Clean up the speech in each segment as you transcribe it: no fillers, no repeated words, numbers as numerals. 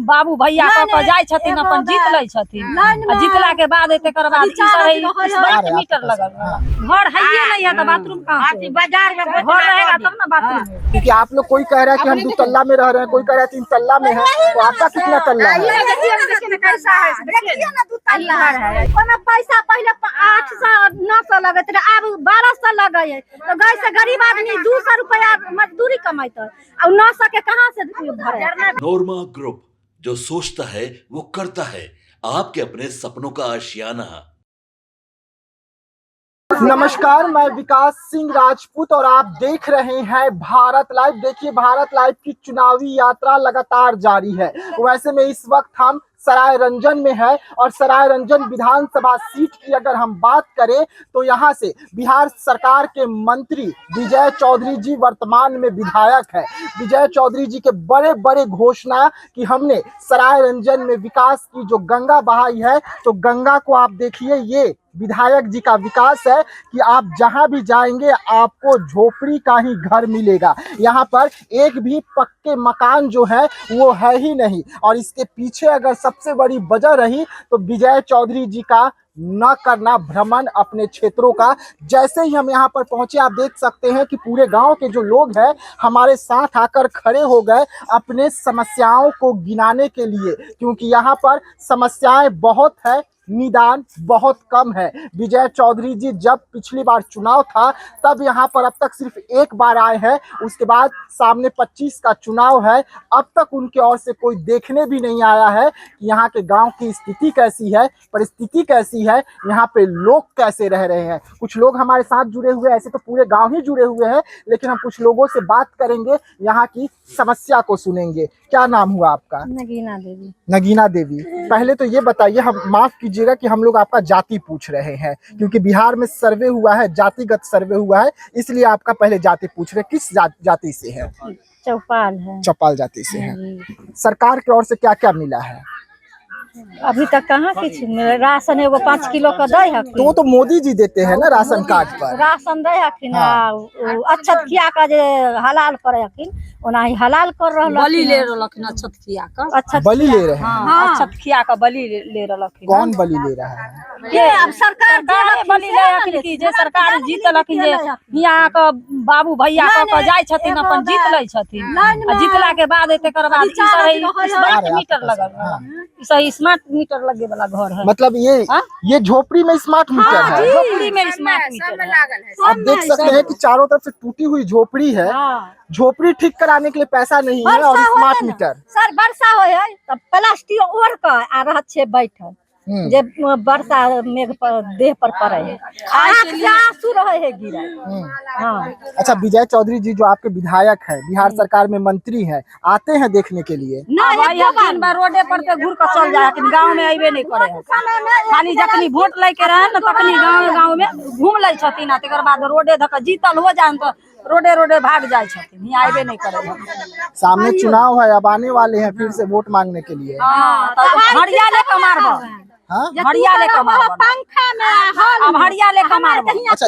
बाबू भैया कह जाय छथिन अपन जीत लै छथिन आ जीतला के बाद एकर बाद स्मार्ट मीटर लगल घर है नहीं है तो बाथरूम कहां से बाजार में घर रहेगा तब ना बाथरूम। क्योंकि आप लोग कोई कह रहा है कि हम 2 तल्ला में रह रहे हैं, कोई कह रहा है 3 तल्ला में है, तो आपका कितना तल्ला है? कैसा है देखिए ना 2 तल्ला है ओमे पैसा पहले 800 900 लगत रहे अब 1200 लगे तो गई से गरीब आदमी 200 रुपया मजदूरी कमाइत और 900 के कहां से भरे। नोरमा ग्रुप, जो सोचता है वो करता है, आपके अपने सपनों का आशियाना। नमस्कार, मैं विकास सिंह राजपूत और आप देख रहे हैं भारत लाइव। देखिए, भारत लाइव की चुनावी यात्रा लगातार जारी है। वैसे में इस वक्त हम सराय रंजन में है और सराय रंजन विधानसभा सीट की अगर हम बात करें तो यहाँ से बिहार सरकार के मंत्री विजय चौधरी जी वर्तमान में विधायक है। विजय चौधरी जी के बड़े बड़े घोषणा कि हमने सराय रंजन में विकास की जो गंगा बहाई है, तो गंगा को आप देखिए, ये विधायक जी का विकास है कि आप जहां भी जाएंगे आपको झोपड़ी का ही घर मिलेगा। यहाँ पर एक भी पक्के मकान जो है वो है ही नहीं। और इसके पीछे अगर सबसे बड़ी वजह रही तो विजय चौधरी जी का न करना भ्रमण अपने क्षेत्रों का। जैसे ही हम यहाँ पर पहुंचे, आप देख सकते हैं कि पूरे गांव के जो लोग हैं हमारे साथ आकर खड़े हो गए अपने समस्याओं को गिनाने के लिए, क्योंकि यहाँ पर समस्याएं बहुत है, निदान बहुत कम है। विजय चौधरी जी जब पिछली बार चुनाव था तब यहाँ पर अब तक सिर्फ एक बार आए हैं, उसके बाद सामने 25 का चुनाव है, अब तक उनके ओर से कोई देखने भी नहीं आया है कि यहाँ के गांव की स्थिति कैसी है, परिस्थिति कैसी है, यहाँ पे लोग कैसे रह रहे हैं। कुछ लोग हमारे साथ जुड़े हुए हैं, ऐसे तो पूरे गाँव ही जुड़े हुए हैं, लेकिन हम कुछ लोगों से बात करेंगे, यहाँ की समस्या को सुनेंगे। क्या नाम हुआ आपका? नगीना देवी। नगीना देवी, पहले तो ये बताइए, हम माफ कीजिएगा कि हम लोग आपका जाति पूछ रहे हैं, क्योंकि बिहार में सर्वे हुआ है, जातिगत सर्वे हुआ है, इसलिए आपका पहले जाति पूछ रहे हैं। किस जाति से है? चौपाल है। चौपाल जाति से है। सरकार की ओर से क्या क्या मिला है? अभी तक कहाँ कुछ राशन एगो 5 किलो का दे है, तो मोदी जी देते हैं ना राशन कार्ड पर। राशन दे हकिन। अक्षत खिया का जे हलाल करे हकिन, ओना ही हलाल कर रहल, बलि ले रहलखिन अक्षत खिया का। अच्छा, बलि ले रहे हैं? अक्षत खिया का बलि ले रहलखिन। कौन बलि ले रहा है? ये अब सरकार बलि ले हकिन कि जे सरकार जीतलखिन, जे यहाँ का बाबू भैया कह जाय छथिन अपन जीत लै छथिन आ जीतला के बाद एकर बाद स्मार्ट मीटर लगल, सही स्मार्ट मीटर लगे वाला घर है। मतलब ये झोपड़ी में स्मार्ट मीटर है? झोपड़ी में स्मार्ट मीटर है। आप देख सकते हैं कि चारों तरफ से टूटी हुई झोपड़ी है। झोपड़ी ठीक कराने के लिए पैसा नहीं है और स्मार्ट मीटर। सर वर्षा हो है तब प्लास्टिक ओढ़ के आ रहा छे बैठल, जे वर्षा मेघ पर देह पर पड़े है, आंसू रहे है गिरा। अच्छा, विजय चौधरी जी जो आपके विधायक है, बिहार सरकार में मंत्री हैं, आते हैं देखने के लिए? नहीं, बार रोडे पर ते घूर के चल जाए, गांव में आइबे नहीं करे है। खाली जखनी वोट लेके रहे न तखनी गांव में घूम ले छथिन, आ तकर बाद रोडे धक जीतल हो जाए तो रोडे भाग जाए छथिन, यहाँ आइबे नहीं करे है। सामने चुनाव है, अब आने वाले हैं फिर से वोट मांगने के लिए। हड़िया ले कमारबो, हड़िया ले कमारबो, पंखा में अब हड़िया ले कमारबो। अच्छा,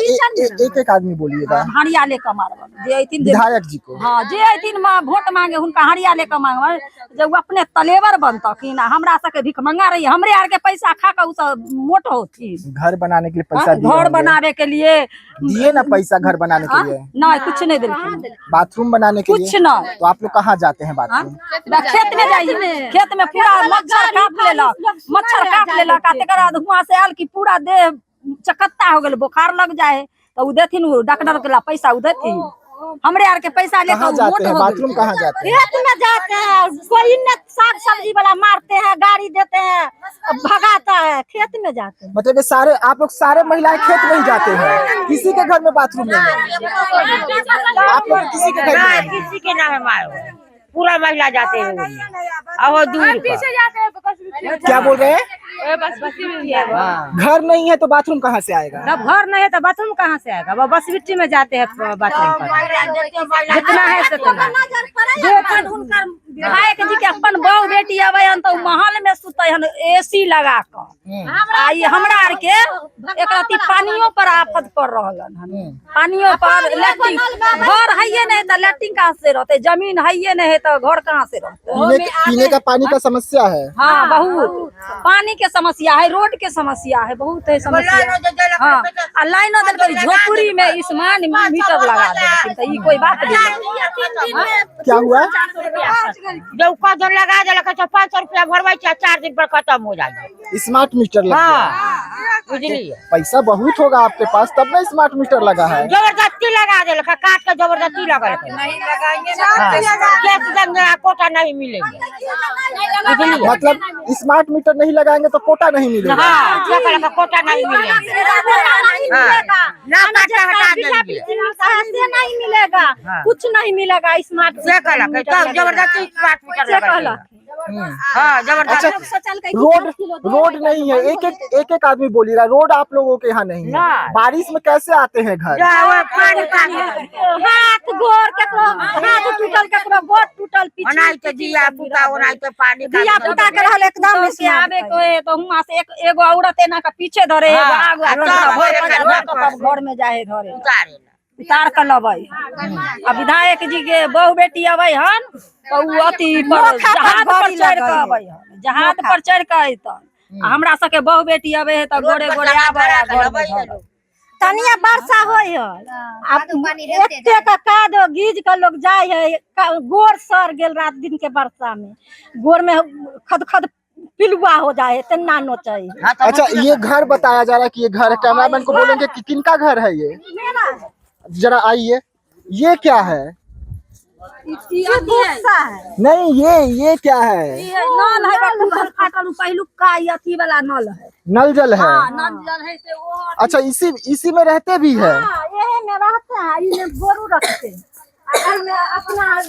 एक आदमी बोलिएगा। हड़िया ले कमारबो जे ऐतिन विधायक जी को। हाँ, जे ऐतिन वोट मांगे हुनका हड़िया ले कमारबो, जब अपने तलेवर बनता कि ना हमरा सके भिख मंगा रही, हमरे आर के पैसा खा के उ सब मोट होती। घर बनाने के लिए पैसा दिए? घर बनावे के लिए दिए ना पैसा, घर बनाने के लिए? नहीं, कुछ नहीं दिलखिन। बाथरूम बनाने के लिए? कुछ नहीं। तो आप लोग कहाँ जाते हैं बाथरूम? खेत में जाइए, खेत में पूरा मच्छर काट लेलक, तेकर बाद हुआ से आयल कि पूरा देह चकत्ता हो गल, बुखार लग जाए तो उ देथिन, डॉक्टर के पैसा उ देथिन, हमरे आर के पैसा लेकर जाते हैं। बाथरूम कहाँ जाते हैं? खेत में जाते हैं, कोई न साग सब्जी वाला मारते हैं, गाड़ी देते हैं, भगाता है, खेत में जाते हैं। मतलब सारे आप लोग सारे महिलाएं खेत में ही जाते हैं? किसी के घर में बाथरूम नहीं है? आप लोग किसी के घर में? किसी के नाम पूरा महिला जाते हैं, और दूर क्या बोल रहे हैं? घर नहीं है तो बाथरूम कहाँ से आएगा? जब घर नहीं है तो बाथरूम कहाँ से आएगा? वो बस बिट्टी में जाते हैं बाथरूम पर, जितना है उतना। विधायक जी के अपन बहू बेटी आवे हन तो महल में सुते हन एसी लगा कर। आई हमरा आर के एक राती पानियों पर आफत पड़ रहलन हन, पानियों पर। लेट्रिन घर है नहीं तो लेट्रिन कहाँ से रहते? जमीन है नहीं है तो घर कहाँ से रहते? पीने का पानी का समस्या है। हाँ बहुत पानी के समस्या है, रोड के समस्या है, बहुत है समस्या। हाँ लाइन झोपड़ी में स्मार्ट मीटर लगा दे तो ये कोई बात नहीं। क्या हुआ? जो लगा दे 500 रुपया भरवाई 4 दिन पर खत्म हो जाएगा। स्मार्ट मीटर लगा हाँ बुझलिए। पैसा बहुत होगा आपके पास तब ना स्मार्ट मीटर लगा है। जबरदस्ती लगा दे, काट के जबरदस्ती लगा नहीं लगाएंगे कोटा नहीं मिलेंगे। मतलब स्मार्ट मीटर नहीं लगाएंगे तो कोटा नहीं मिलेगा। हाँ कोटा नहीं मिलेगा, नहीं मिलेगा, कुछ नहीं मिलेगा स्मार्ट जबरदस्ती स्मार्ट मीटर। हाँ जबरदस्त। रोड नहीं है, एक आदमी बोल रहा है रोड आप लोगों के यहाँ नहीं है। बारिश में कैसे आते हैं घर? हाथ गोर केकरो हाथ टूटल, केकरो गोड़ टूटल, पीछे दिया पुता के रहल एकदम से आवे कोई तो हुआ से एगो औरत एना का पीछे धरे, एगो आगू घर में जाए धरे उतार कर लबई। अब विधायक जी के बहू बेटी अबै हन तो उ अथी पर जहाज पर चढ़ के अबै हन, जहाज पर चढ़ के अइतन। हमरा सबके बहू बेटी अबै है तो गोरे गोरे आबै घर में धर। तनिया वर्षा होय है अब एते का काद गीज के लोग जाय है, गोर सर गेल रात दिन के वर्षा में, गोर में खद खद पिलुआ हो जाए तेना नोचै। अच्छा ये घर बताया जा रहा है कि ये घर है, कैमरामैन को बोलेंगे कि किनका घर है ये? जरा आइए, ये क्या है? नहीं ये क्या है? नल है फाटल पहिलुका अथी वाला नल है, नल जल है। नल जल है से वो। अच्छा इसी में रहते भी है? यही में रहते हैं, इन्हें गोरू रखते हैं, में अपना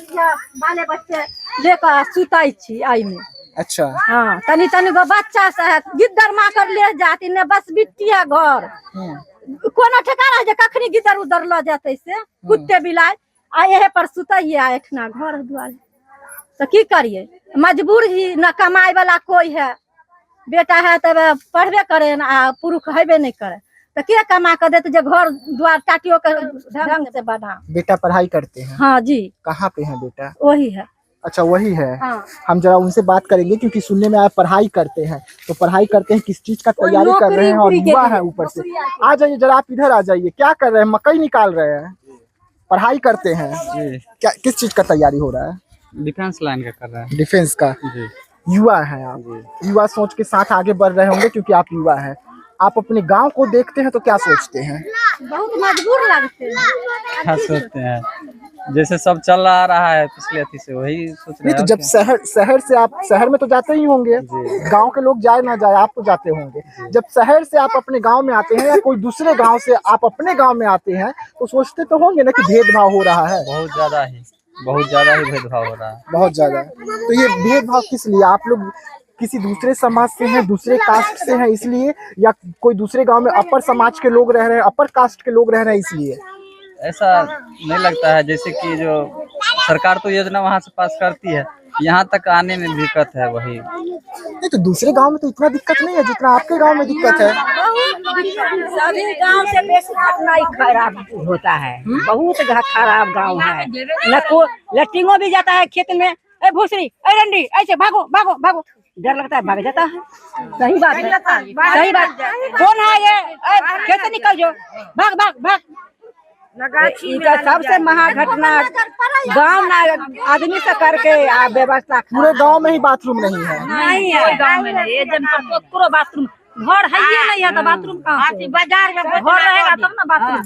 बाले बच्चे लेकर सुताई छी आई में। अच्छा हाँ तनी गो बच्चा से है गिद्दर मार कर ले जाती ने बस बिट्टी है घर कोनो ठिकाना जे कखनी गिद्दर उधर ल जाते से कुत्ते बिलाय आ यहे पर सुतइए एखना घर द्वार तो की करिए, मजबूर ही न कमाई वाला कोई है, बेटा है तब पढ़बे करे ना पुरुष हेबे नहीं करे तो के कमा कर देते जे घर द्वार टाटियों के ढंग से बना। बेटा पढ़ाई करते हैं? हाँ जी। कहाँ पे है बेटा? वही है। अच्छा वही है। हाँ। हम जरा उनसे बात करेंगे क्योंकि सुनने में आया पढ़ाई करते हैं, तो पढ़ाई करते हैं किस चीज का तैयारी कर रहे हैं और युवा है ऊपर से। आ जाइए जरा आप इधर आ जाइए, क्या कर रहे हैं? मकई निकाल रहे हैं, पढ़ाई करते हैं क्या? किस चीज का तैयारी हो रहा है? डिफेंस लाइन का कर रहा है। डिफेंस का? युवा है आप, युवा सोच के साथ आगे बढ़ रहे होंगे क्योंकि आप युवा है। आप अपने गांव को देखते हैं तो क्या सोचते हैं? बहुत मजबूर लगते हैं। क्या सोचते हैं? जैसे सब चल रहा है पिछले अथी से वही सोच रहे हैं। तो जब शहर से आप शहर में तो जाते ही होंगे, गांव के लोग जाए ना जाए आप तो जाते होंगे। जब शहर से आप अपने गांव में आते हैं या कोई दूसरे गांव से आप अपने गांव में आते हैं तो सोचते तो होंगे ना कि भेदभाव हो रहा है? बहुत ज्यादा ही भेदभाव हो रहा है, बहुत ज्यादा। तो ये भेदभाव किस लिए? आप लोग किसी दूसरे समाज से हैं, दूसरे कास्ट से हैं इसलिए, या कोई दूसरे गांव में अपर समाज के लोग रह रहे हैं, अपर कास्ट के लोग रह रहे हैं इसलिए? ऐसा नहीं लगता है। जैसे कि जो सरकार तो योजना वहाँ से पास करती है, यहाँ तक आने में दिक्कत है। वही नहीं तो दूसरे गांव में तो इतना दिक्कत नहीं है जितना आपके गांव में दिक्कत है। सभी गांव से बेसी घटनाई खराब होता है, बहुत खराब गांव है। लट्टिंगो भी जाता है खेत में, ए भूसरी ए रंडी ऐसे भागो भागो भागो, डर लगता है भाग जाता है। सही बात है, सही बात। कौन है ये? खेत से निकल जो, भाग भाग भाग। सबसे महाघटना गांव ना आदमी से करके व्यवस्था। पूरे गांव में ही बाथरूम नहीं है? नहीं है गांव में, ये जनपद बाथरूम घर है ही नहीं है तो बाथरूम कहाँ से? बाजार में घर रहेगा तब ना बाथरूम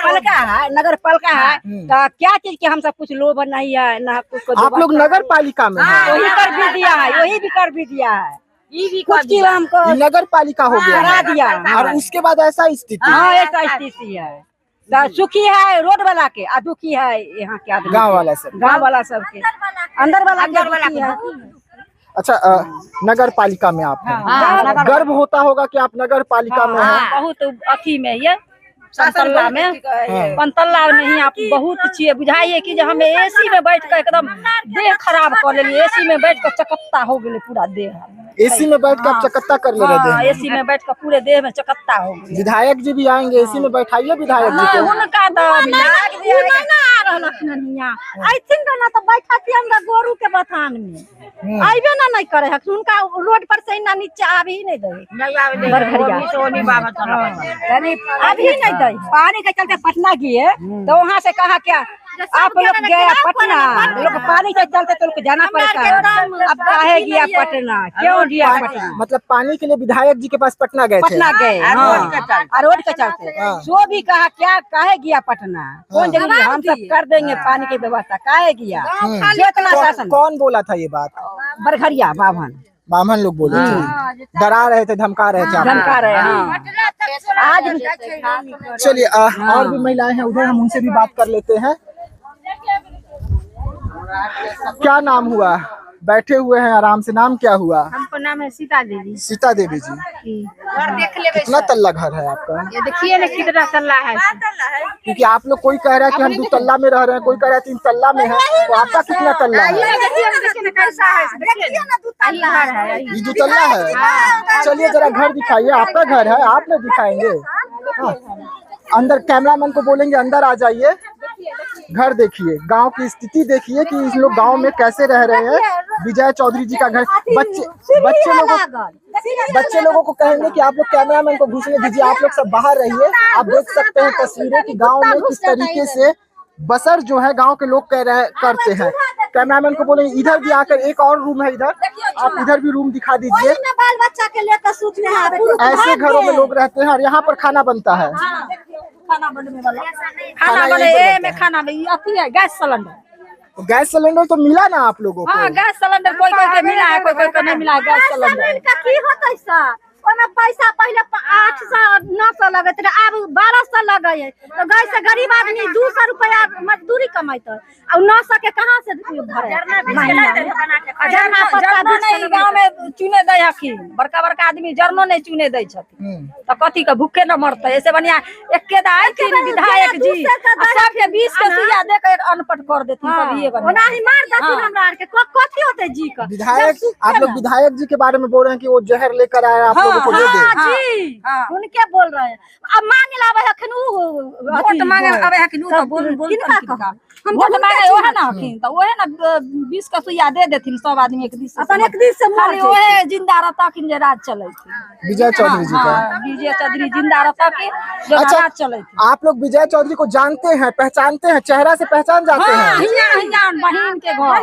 होगा। नगर पालिका है तो क्या चीज के हम सब कुछ लोभ नहीं है ना कुछ। आप लोग नगर पालिका में हैं? वही कर भी दिया है, वही भी कर भी दिया है, कुछ की हमको नगर पालिका हो गया करा दिया और उसके बाद ऐसा स्थिति। हाँ ऐसा स्थिति है। सुखी है रोड वाला के, आ दुखी है यहाँ के आदमी, गाँव वाला सब, गाँव वाला सबके, अंदर वाला है। अच्छा, नगर पालिका में आप हैं। हाँ, गर्व होता होगा कि आप नगर पालिका में हैं। बहुत अथी में ये पंतल्ला में, पंतल्ला नहीं आप बहुत चाहिए बुझाइए कि हम एसी में बैठ कर एकदम देह खराब कर लेली, एसी में बैठ कर चकत्ता हो गए पूरा देह। एसी में बैठ कर आप चकत्ता कर ले रहे हैं। एसी में बैठ कर पूरे देह में चकत्ता हो गए। विधायक जी भी आएंगे, एसी में बैठाइए विधायक जी को। उनका आई थिंक ना तो बैठती हमरा गोरू के बथान में आइबे ना नहीं करे है, उनका रोड पर से ना नीचे आवे ही नहीं दे अभी नहीं दे। पानी के चलते पटना गए तो वहाँ से कहा क्या आप लोग गया पटना, लोग पानी के चलते तो लोग जाना पड़ता है। अब काहे गया पटना, क्यों गया पटना? मतलब पानी के लिए विधायक जी के पास पटना गए थे। पटना गए रोड के चलते जो भी कहा क्या काहे गया पटना, कौन जरूरी हम सब कर देंगे पानी की व्यवस्था, काहे गया इतना शासन। कौन बोला था ये बात? बरघरिया बामन लोग बोले थे, डरा रहे थे, धमका रहे थे, धमका रहे हैं। आज चलिए और भी महिलाएं हैं उधर, हम उनसे भी बात कर लेते हैं। क्या नाम हुआ? बैठे हुए हैं आराम से, नाम क्या हुआ? हमको नाम है सीता देवी। सीता देवी जी, कितना तल्ला घर है आपका? ये देखिए ना कितना तल्ला है, क्योंकि आप लोग कोई कह रहा है कि हम 2 तल्ला में रह रहे हैं, कोई कह रहा है 3 तल्ला में है, तो आपका कितना तल्ला है? ये 2 तल्ला है। चलिए जरा घर दिखाइए, आपका घर है, आप न दिखाएंगे? हाँ। अंदर कैमरामैन को बोलेंगे अंदर आ जाइए, घर देखिए, गांव की स्थिति देखिए कि इस लोग गांव में कैसे रह रहे हैं। विजय चौधरी जी का घर, बच्चे लोगों को कहेंगे कि आप लोग कैमरामैन को घुसने दीजिए, आप लोग सब बाहर रहिए। आप देख सकते हैं तस्वीरें कि गांव में किस तरीके से बसर जो है गांव के लोग करते हैं। कैमरामैन को बोले इधर भी आकर, एक और रूम है इधर, आप इधर भी रूम दिखा दीजिए। बाल बच्चा के लेकर सूचने ऐसे घरों में लोग रहते हैं और यहाँ पर खाना बनता है। खाना में अथी है गैस सिलेंडर। गैस सिलेंडर तो मिला ना आप लोगों को? हाँ, गैस सिलेंडर कोई के मिला है, कोई को नहीं मिला है। गैस सिलेंडर का की होता है ओमे पैसा पहले 800-900 लगे थे, अब 1200 लगे है। तो गैस से गरीब आदमी 200 रुपया मजदूरी कमाते है और 900 के कहाँ से भरे? गाँव में चुने दे हखिन, बड़का बड़का आदमी जरनो नहीं चुने दे छथिन, तो कथी के भूखे न मरते। ऐसे बढ़िया एके विधायक जी सबके 20 के सुइया दे के अनपढ़ कर देथिन, कभी ओनाही मार देथिन हमरा आर के। कथी होते जी का विधायक? आप लोग विधायक जी के बारे में बोल रहे हैं कि वो जहर लेकर आए आप लोगों को दे दे। जी उनके बोल रहे हैं। अब मांगे लावे हखन वोट मांगे आवे हखिन, तो बोल किनका वोट मांगे ओहे ना हखिन, तो ओहे ना 20 का सुइया दे देथिन सब आदमी एक दिस अपन एक दिस से खाली ओहे जिंदा रहता कि जे राज चले थी। विजय चौधरी जी का? विजय चौधरी जिंदा रहता कि जो राज चले थी। आप लोग विजय चौधरी को जानते हैं, पहचानते हैं, चेहरा से पहचान जाते हैं? बहन के घर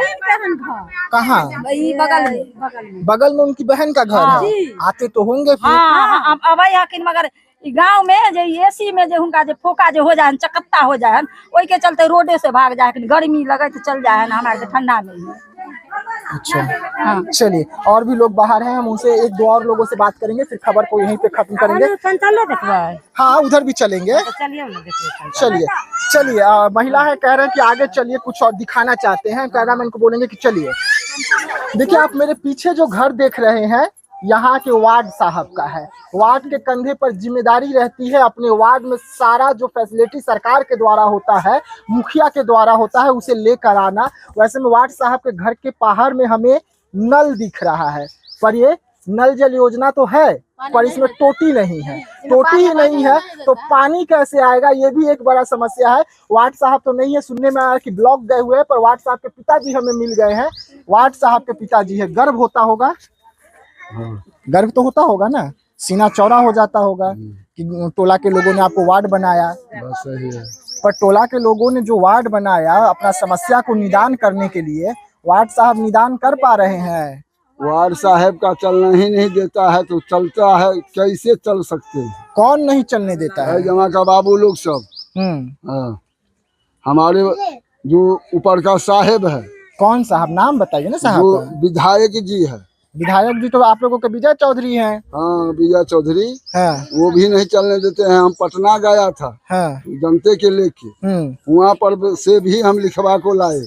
कहाँ? बगल में उनकी बहन का घर है, आते तो होंगे फिर। हाँ, अब हकिन मगर गांव में जो एसी में जो उनका जो फोका जो हो जाए, चकत्ता हो जाए, वही के चलते रोडे से भाग जाए, गर्मी लगे तो चल जाए ना, हमारे ठंडा में ही। अच्छा हाँ, चलिए और भी लोग बाहर हैं, हम उनसे 1-2 और लोगों से बात करेंगे, फिर खबर को यहीं पे खत्म करेंगे। हाँ उधर भी चलेंगे, चलिए महिला है, कह रहे हैं कि आगे चलिए, कुछ और दिखाना चाहते हैं। कैमरामैन को बोलेंगे कि चलिए। देखिए आप मेरे पीछे जो घर देख रहे हैं, यहाँ के वार्ड साहब का है। वार्ड के कंधे पर जिम्मेदारी रहती है अपने वार्ड में सारा जो फैसिलिटी सरकार के द्वारा होता है, मुखिया के द्वारा होता है, उसे लेकर आना। वैसे में वार्ड साहब के घर के बाहर में हमें नल दिख रहा है, पर ये नल जल योजना तो है पर इसमें टोटी नहीं है। टोटी ही नहीं है तो पानी कैसे आएगा, ये भी एक बड़ा समस्या है। वार्ड साहब तो नहीं है, सुनने में आया कि ब्लॉक गए हुए हैं, पर वार्ड साहब के पिताजी हमें मिल गए हैं। वार्ड साहब के पिताजी है, गर्व होता होगा? गर्व तो होता होगा ना, सीना चौड़ा हो जाता होगा कि टोला के लोगों ने आपको वार्ड बनाया। पर टोला के लोगों ने जो वार्ड बनाया अपना समस्या को निदान करने के लिए, वार्ड साहब निदान कर पा रहे हैं? वार्ड साहब का चलना ही नहीं देता है तो चलता है कैसे चल सकते हैं? कौन नहीं चलने देता है? जमा का बाबू लोग सब। हाँ, हमारे जो ऊपर का साहेब है। कौन साहब? नाम बताइए ना साहब। जो विधायक जी है। विधायक जी तो आप लोगों के विजय चौधरी हैं। हाँ, विजय चौधरी। हाँ वो भी नहीं चलने देते हैं। हम पटना गया था हाँ। जनते के लेके, वहाँ पर से भी हम लिखवा को लाए,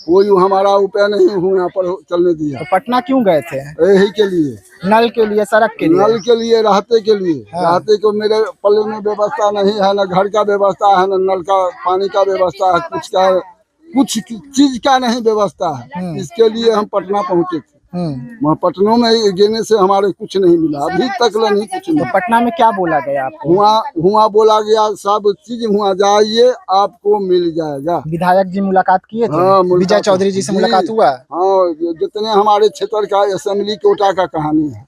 कोई हमारा उपाय नहीं वहाँ पर चलने दिया। तो पटना क्यों गए थे? यही के लिए, नल के लिए, सड़क के लिए, नल के लिए, रहते के लिए। रहते को मेरे पल्ले में व्यवस्था नहीं है, न घर का व्यवस्था है, न नल का पानी का व्यवस्था है, कुछ चीज का नहीं व्यवस्था है। इसके लिए हम पटना पहुँचे थे। वहाँ पटनों में गिरने से हमारे कुछ नहीं मिला, अभी तक नहीं कुछ तो मिला। पटना में क्या बोला गया आपको? हुआ बोला गया सब चीज हुआ जाइए आपको मिल जाएगा। विधायक जी मुलाकात किए थे? हाँ, विजय चौधरी जी से मुलाकात हुआ? हाँ, जितने हमारे क्षेत्र का असेंबली कोटा का कहानी है।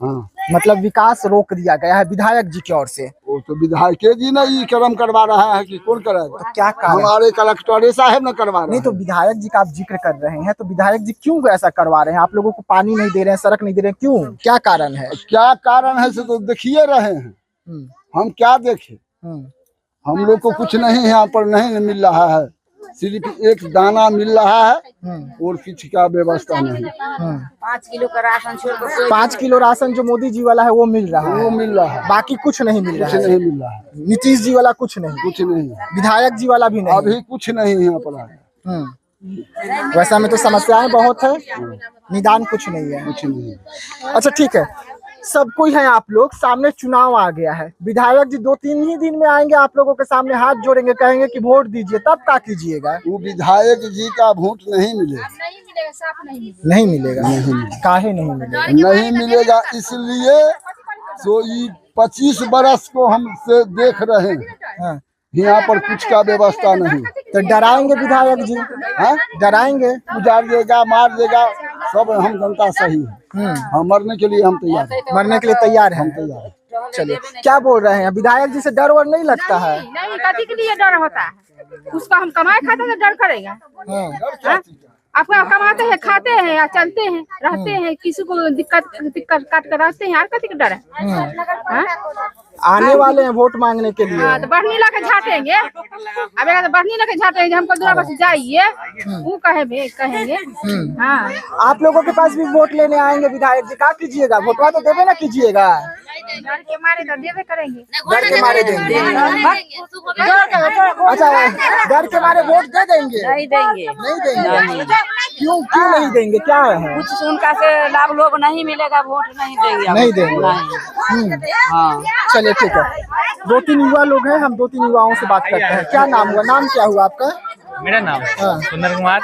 हाँ, मतलब विकास रोक दिया गया है विधायक जी की ओर से। वो तो विधायक जी ने ये कर्म करवा रहा है कि कौन कराएगा? तो क्या कारण? हमारे कलेक्टर साहब न करवा रहे नहीं तो विधायक जी का आप जिक्र कर रहे हैं, तो विधायक जी क्यों ऐसा करवा रहे हैं? आप लोगों को पानी नहीं दे रहे हैं, सड़क नहीं दे रहे हैं, क्यों? क्या कारण है? क्या कारण है से तो देखिए रहे हैं। हम क्या देखें? हम लोग को कुछ नहीं यहाँ पर नहीं मिल रहा है, सिर्फ एक दाना मिल रहा है और किसी का व्यवस्था नहीं। 5 किलो का राशन छोड़ कर 5 किलो राशन जो मोदी जी वाला है वो मिल रहा है, वो मिल रहा है, बाकी कुछ नहीं मिल रहा कुछ है। नहीं मिल रहा है। नीतीश जी वाला कुछ नहीं, कुछ नहीं, विधायक जी वाला भी नहीं, अभी कुछ नहीं यहाँ पर आया। वैसा में तो समस्याएं बहुत है, निदान कुछ नहीं है। कुछ नहीं। अच्छा ठीक है, सब कोई है, आप लोग सामने चुनाव आ गया है, विधायक जी 2-3 ही दिन में आएंगे, आप लोगों के सामने हाथ जोड़ेंगे, कहेंगे कि वोट दीजिए, तब क्या कीजिएगा? वो विधायक जी का वोट नहीं मिलेगा। नहीं मिलेगा? काहे नहीं मिलेगा? नहीं मिलेगा इसलिए तो ये 25 बरस को हम से देख रहे हैं, हाँ। यहाँ पर कुछ का व्यवस्था नहीं। तो डराएंगे विधायक जी? हाँ, डराएंगे? उजाड़ देगा, मार देगा, सब हम जनता सही है। हम मरने के लिए हम तैयार हैं। मरने के लिए तैयार है? हम तैयार हैं। चलिए, क्या बोल रहे हैं? विधायक जी से डर वर नहीं लगता है? नहीं, कथी के लिए डर होता है? उसका हम कमाए खाते तो डर करेगा। हाँ। आपका कमाते हैं, खाते हैं या चलते हैं, रहते हैं, किसी को दिक्कत काट कर रहते हैं, यार कथी का डर है? हाँ? आने वाले हैं वोट मांगने के लिए। हाँ, तो बढ़नी ला के झाटेंगे। अब अगर बढ़नी ला के झाटेंगे, हमको दूरा बस जाइए, वो कहेंगे। हाँ, आप लोगों के पास भी वोट लेने आएंगे विधायक जी, क्या कीजिएगा? वोटवा तो देवे ना कीजिएगा? डर के मारे तो देवे करेंगे। डर के मारे देंगे? अच्छा, डर के मारे वोट दे देंगे? नहीं देंगे। नहीं देंगे? क्यों नहीं देंगे? क्या है? कुछ उनका से लाभ लोग नहीं मिलेगा, वोट नहीं देंगे। नहीं देंगे? हाँ, चलिए ठीक है, 2-3 युवा लोग हैं, हम 2-3 युवाओं से बात करते हैं। क्या नाम हुआ? नाम क्या हुआ आपका? मेरा नाम हाँ। सुंदर कुमार।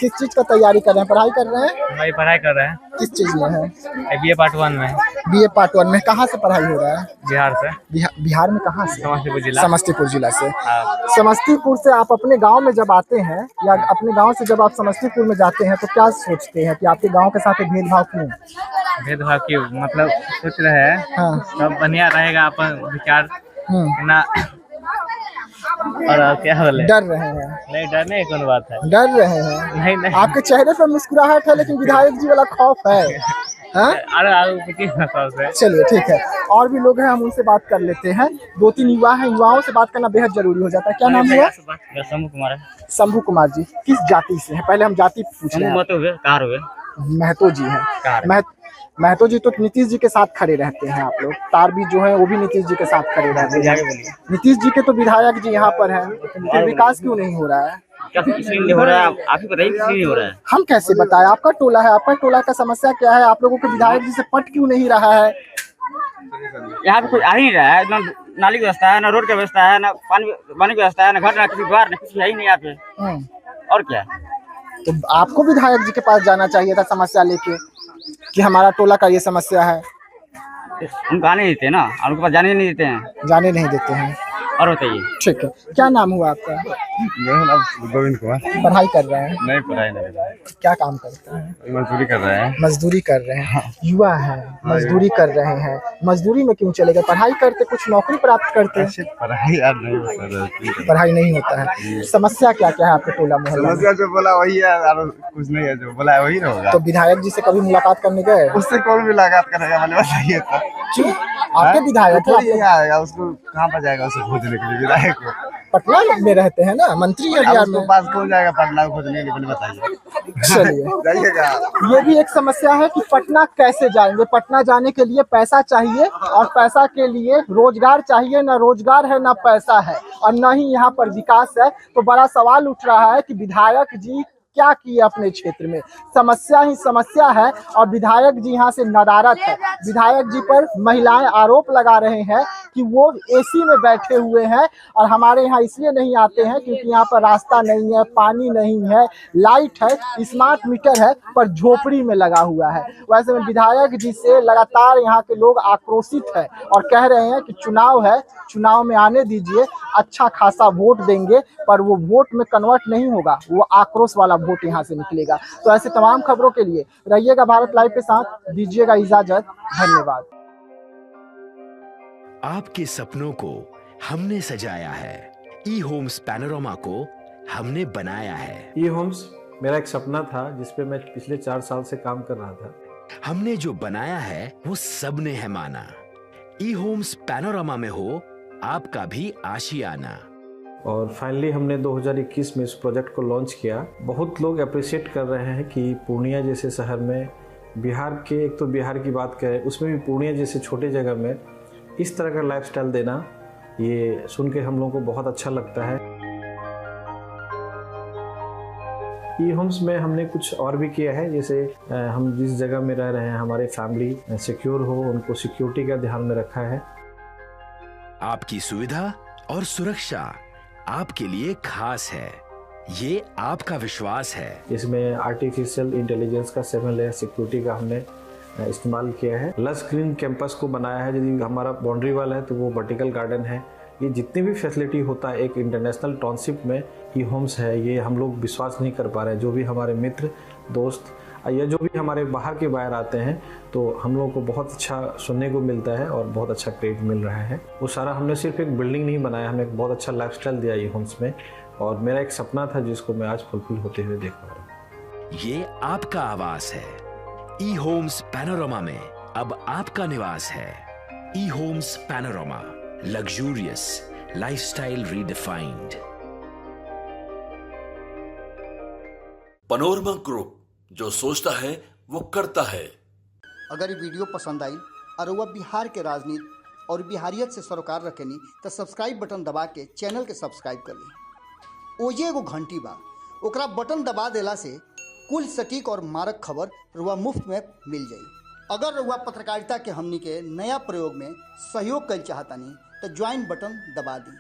किस चीज का तैयारी कर रहे हैं? पढ़ाई कर रहे हैं? भाई पढ़ाई कर रहे हैं, किस चीज में है? BA पार्ट 1 में। BA पार्ट 1 में। कहाँ से पढ़ाई हो रहा है? बिहार से। बिहार में कहाँ से? समस्तीपुर जिला। समस्तीपुर जिला से। हाँ। समस्तीपुर से आप अपने गांव में जब आते हैं, या अपने गांव से जब आप समस्तीपुर में जाते हैं, तो क्या सोचते हैं कि आपके गांव के साथ भेदभाव क्यों? भेदभाव क्यों? मतलब सोच रहे हैं हाँ। सब बढ़िया रहेगा अपन विचार ना। और क्या बोले? डर रहे हैं? नहीं, डर नहीं, कौन बात है। डर रहे हैं? नहीं। आपके चेहरे पर मुस्कुराहट है, लेकिन विधायक जी वाला खौफ है। हाँ? चलिए ठीक है, और भी लोग हैं, हम उनसे बात कर लेते हैं। 2-3 युवा हैं, युवाओं से बात करना बेहद जरूरी हो जाता है। क्या नाम हुआ? शंभू कुमार है। शंभू कुमार जी किस जाति से हैं? पहले हम जाति पूछ रहे हैं। महतो जी हैं। महतो जी तो नीतीश जी के साथ खड़े रहते हैं। आप लोग तार भी जो है वो भी नीतीश जी के साथ खड़े रहते हैं। नीतीश जी के तो विधायक जी यहाँ पर हैं, तो विकास क्यों नहीं हो रहा है? हो रहा है, आप ही बताइए क्यों नहीं हो रहा है? हम कैसे बताएं? आपका टोला है, आपका टोला का समस्या क्या है? आप लोगों के विधायक जी से पट क्यों नहीं रहा है? यहाँ पे कुछ आ ही नहीं रहा है, ना नाली की व्यवस्था है, ना रोड की व्यवस्था है, ना पानी की व्यवस्था है, ना घर, ना किसी द्वार, ना कुछ है ही नहीं यहाँ पे। और क्या? तो आपको विधायक जी के पास जाना चाहिए था समस्या लेके, कि हमारा टोला का ये समस्या है। उनको आने नहीं देते ना, और उनके पास जाने नहीं देते हैं। जाने नहीं देते हैं? और बताइए। ठीक है, क्या नाम हुआ आपका? मेरा नाम गोविंद कुमार। पढ़ाई कर रहे हैं? नहीं, पढ़ाई नहीं। क्या काम करते हैं? मजदूरी कर रहे हैं। मजदूरी कर रहे हैं। युवा है, मजदूरी कर रहे हैं, मजदूरी में क्यों चलेगा? पढ़ाई करते, कुछ नौकरी प्राप्त करते। पढ़ाई यार नहीं होता, पढ़ाई नहीं होता है। समस्या क्या क्या है आपके टोला मोहल्ला? समस्या जो बोला वही है, और कुछ नहीं है, जो बोला है वही होगा। तो विधायक जी से कभी मुलाकात करने गए? उससे कौन मुलाकात करेगा, मैंने बताइए तो। क्यों? आपके विधायक है, आएगा उसको कहाँ पर जाएगा उसे खोजने के लिए? विधायक को पटना में रहते हैं ना, मंत्री है बिहार में। पास कौन जाएगा पटना को खोजने के लिए, बताइए। चलिए, जाइएगा। ये भी एक समस्या है कि पटना कैसे जाएंगे। पटना जाने के लिए पैसा चाहिए और पैसा के लिए रोजगार चाहिए, ना रोजगार है ना पैसा है और ना ही यहाँ पर विकास है। तो बड़ा सवाल उठ रहा है कि विधायक जी क्या किए अपने क्षेत्र में। समस्या ही समस्या है और विधायक जी यहाँ से नदारत है। विधायक जी पर महिलाएं आरोप लगा रहे हैं कि वो एसी में बैठे हुए हैं और हमारे यहाँ इसलिए नहीं आते हैं क्योंकि यहाँ पर रास्ता नहीं है, पानी नहीं है, लाइट है, स्मार्ट मीटर है पर झोपड़ी में लगा हुआ है। वैसे में विधायक जी से लगातार यहाँ के लोग आक्रोशित है और कह रहे हैं कि चुनाव है, चुनाव में आने दीजिए, अच्छा खासा वोट देंगे पर वो वोट में कन्वर्ट नहीं होगा, वो आक्रोश वाला वोट यहाँ से निकलेगा। तो ऐसे तमाम खबरों के लिए रहिएगा भारत लाइव के साथ, दीजिएगा इजाजत, धन्यवाद। आपके सपनों को हमने सजाया है, ई होम्स पैनोरमा को हमने बनाया है। ई होम्स मेरा एक सपना था जिस पे मैं पिछले 4 साल से काम कर रहा था। हमने जो बनाया है वो सबने है माना। ई होम्स पैनोरमा में हो आपका भी आशियाना। और फाइनली हमने 2021 में इस प्रोजेक्ट को लॉन्च किया। बहुत लोग अप्रिशिएट कर रहे हैं कि पूर्णिया जैसे शहर में, बिहार के, एक तो बिहार की बात करें उसमें भी पूर्णिया जैसे छोटे जगह में इस तरह का लाइफस्टाइल देना, ये सुन के हम लोगों को बहुत अच्छा लगता है। ई होम्स में हमने कुछ और भी किया है, जैसे हम जिस जगह में रह रहे हैं हमारे फैमिली सिक्योर हो, उनको सिक्योरिटी का ध्यान में रखा है। आपकी सुविधा और सुरक्षा आपके लिए खास है, ये आपका विश्वास है। इसमें आर्टिफिशियल इंटेलिजेंस का 7 लेयर सिक्योरिटी का हमने इस्तेमाल किया है। लस ग्रीन कैंपस को बनाया है। यदि हमारा बाउंड्री वाल है तो वो वर्टिकल गार्डन है। ये जितनी भी फैसिलिटी होता है एक इंटरनेशनल टाउनशिप में ई होम्स है, ये हम लोग विश्वास नहीं कर पा रहे हैं। जो भी हमारे मित्र दोस्त या जो भी हमारे बाहर के बाहर आते हैं तो हम लोगों को बहुत अच्छा सुनने को मिलता है और बहुत अच्छा क्रेडिट मिल रहा है। वो सारा हमने सिर्फ एक बिल्डिंग नहीं बनाया, हमें एक बहुत अच्छा लाइफस्टाइल दिया ई होम्स में और मेरा एक सपना था जिसको मैं आज फुलफिल होते हुए देख पा रहा हूँ। ये आपका आवास है। ई होम्स पैनोरमा में अब आपका निवास है। E homes Panorama, luxurious lifestyle redefined. Panorama group, जो सोचता है वो करता है। अगर ये वीडियो पसंद आई और वह बिहार के राजनीति और बिहारियत से सरोकार रखेनी तो सब्सक्राइब बटन दबा के चैनल के सब्सक्राइब कर ली। ओजे एगो घंटी बा, ओकरा बटन दबा देला से कुल सटीक और मारक खबर रुआ मुफ्त में मिल जाई। अगर रुआ पत्रकारिता के हमनी के नया प्रयोग में सहयोग कर चाहतानी तो ज्वाइन बटन दबा दी।